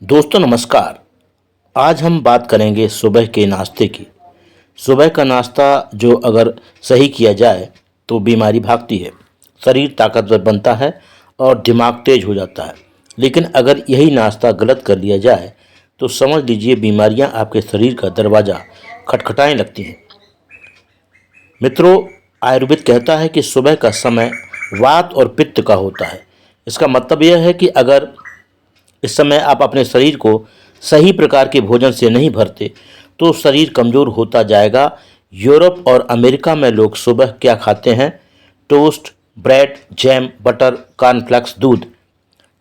दोस्तों नमस्कार। आज हम बात करेंगे सुबह के नाश्ते की। सुबह का नाश्ता जो अगर सही किया जाए तो बीमारी भागती है, शरीर ताकतवर बनता है और दिमाग तेज हो जाता है। लेकिन अगर यही नाश्ता गलत कर लिया जाए तो समझ लीजिए बीमारियां आपके शरीर का दरवाज़ा खटखटाने लगती हैं। मित्रों, आयुर्वेद कहता है कि सुबह का समय वात और पित्त का होता है। इसका मतलब यह है कि अगर इस समय आप अपने शरीर को सही प्रकार के भोजन से नहीं भरते तो शरीर कमज़ोर होता जाएगा। यूरोप और अमेरिका में लोग सुबह क्या खाते हैं? Toast, bread, jam, butter, cornflakes, दूध।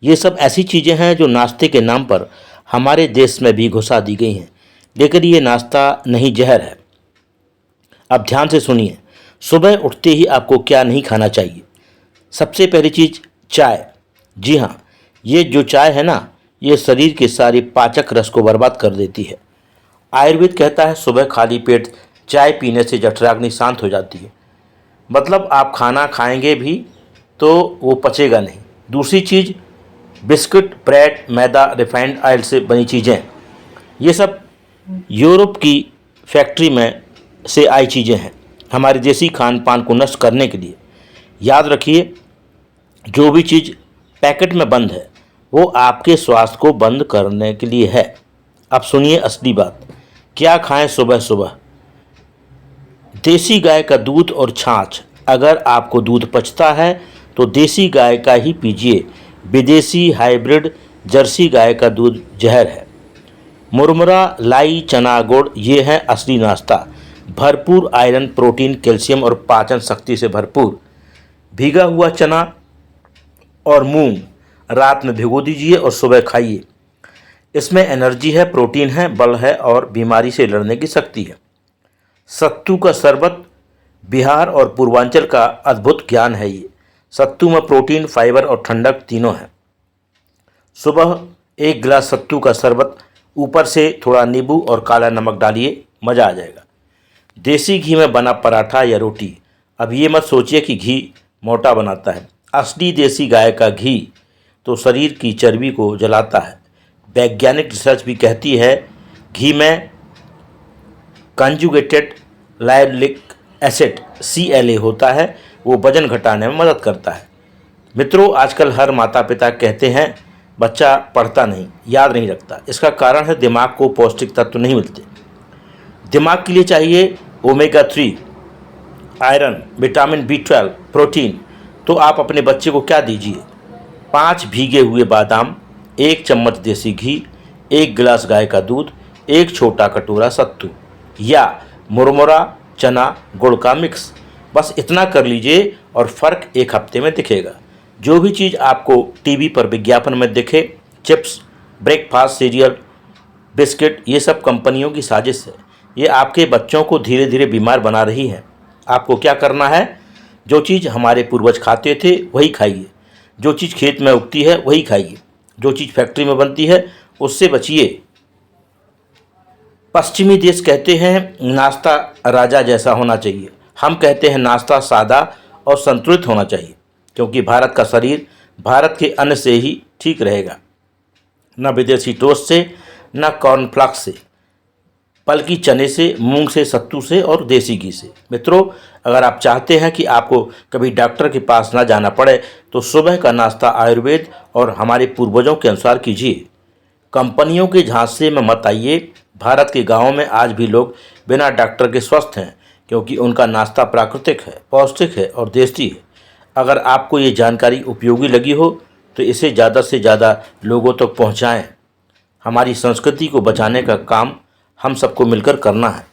ये सब ऐसी चीज़ें हैं जो नाश्ते के नाम पर हमारे देश में भी घुसा दी गई हैं। लेकिन ये नाश्ता नहीं, जहर है। अब ध्यान से सुनिए, सुबह उठते ही आपको क्या नहीं खाना चाहिए। सबसे पहली चीज़ चाय। जी हाँ, ये जो चाय है ना, ये शरीर के सारी पाचक रस को बर्बाद कर देती है। आयुर्वेद कहता है सुबह खाली पेट चाय पीने से जठराग्नि शांत हो जाती है। मतलब आप खाना खाएंगे भी तो वो पचेगा नहीं। दूसरी चीज़ बिस्किट, ब्रेड, मैदा, रिफाइंड ऑयल से बनी चीज़ें, ये सब यूरोप की फैक्ट्री में से आई चीज़ें हैं, हमारे देसी खान पान को नष्ट करने के लिए। याद रखिए, जो भी चीज़ पैकेट में बंद है वो आपके स्वास्थ्य को बंद करने के लिए है। अब सुनिए असली बात, क्या खाएं सुबह सुबह? देसी गाय का दूध और छाछ। अगर आपको दूध पचता है तो देसी गाय का ही पीजिए। विदेशी हाइब्रिड जर्सी गाय का दूध जहर है। मुरमुरा, लाई, चना, गुड़, ये है असली नाश्ता। भरपूर आयरन, प्रोटीन, कैल्शियम और पाचन शक्ति से भरपूर। भीगा हुआ चना और मूंग रात में भिगो दीजिए और सुबह खाइए। इसमें एनर्जी है, प्रोटीन है, बल है और बीमारी से लड़ने की शक्ति है। सत्तू का शरबत, बिहार और पूर्वांचल का अद्भुत ज्ञान है ये। सत्तू में प्रोटीन, फाइबर और ठंडक तीनों हैं। सुबह एक गिलास सत्तू का शरबत, ऊपर से थोड़ा नींबू और काला नमक डालिए, मज़ा आ जाएगा। देसी घी में बना पराठा या रोटी। अब ये मत सोचिए कि घी मोटा बनाता है। असली देसी गाय का घी तो शरीर की चर्बी को जलाता है। वैज्ञानिक रिसर्च भी कहती है घी में कंजुगेटेड लाइलिक एसिड CLA होता है, वो वजन घटाने में मदद करता है। मित्रों, आजकल हर माता पिता कहते हैं बच्चा पढ़ता नहीं, याद नहीं रखता। इसका कारण है दिमाग को पौष्टिक तत्व नहीं मिलते। दिमाग के लिए चाहिए omega 3, iron, vitamin B12, protein. तो आप अपने बच्चे को क्या दीजिए? 5 भीगे हुए बादाम, 1 चम्मच देसी घी, 1 गिलास गाय का दूध, 1 छोटा कटोरा सत्तू या मुरमुरा, चना, गुड़ का मिक्स। बस इतना कर लीजिए और फ़र्क 1 हफ्ते में दिखेगा। जो भी चीज़ आपको टीवी पर विज्ञापन में दिखे, चिप्स, ब्रेकफास्ट सीरियल, बिस्किट, ये सब कंपनियों की साजिश है। ये आपके बच्चों को धीरे धीरे बीमार बना रही है। आपको क्या करना है? जो चीज़ हमारे पूर्वज खाते थे वही खाइए। जो चीज़ खेत में उगती है वही खाइए। जो चीज़ फैक्ट्री में बनती है उससे बचिए। पश्चिमी देश कहते हैं नाश्ता राजा जैसा होना चाहिए। हम कहते हैं नाश्ता सादा और संतुलित होना चाहिए, क्योंकि भारत का शरीर भारत के अन्न से ही ठीक रहेगा, न विदेशी टोस्ट से, न कॉर्नफ्लेक्स से, बल्कि चने से, मूंग से, सत्तू से और देसी घी से। मित्रों, अगर आप चाहते हैं कि आपको कभी डॉक्टर के पास ना जाना पड़े तो सुबह का नाश्ता आयुर्वेद और हमारे पूर्वजों के अनुसार कीजिए। कंपनियों के झांसे में मत आइए। भारत के गांवों में आज भी लोग बिना डॉक्टर के स्वस्थ हैं, क्योंकि उनका नाश्ता प्राकृतिक है, पौष्टिक है और देसी है। अगर आपको ये जानकारी उपयोगी लगी हो तो इसे ज़्यादा से ज़्यादा लोगों तक पहुँचाएँ। हमारी संस्कृति को बचाने का काम हम सबको मिलकर करना है।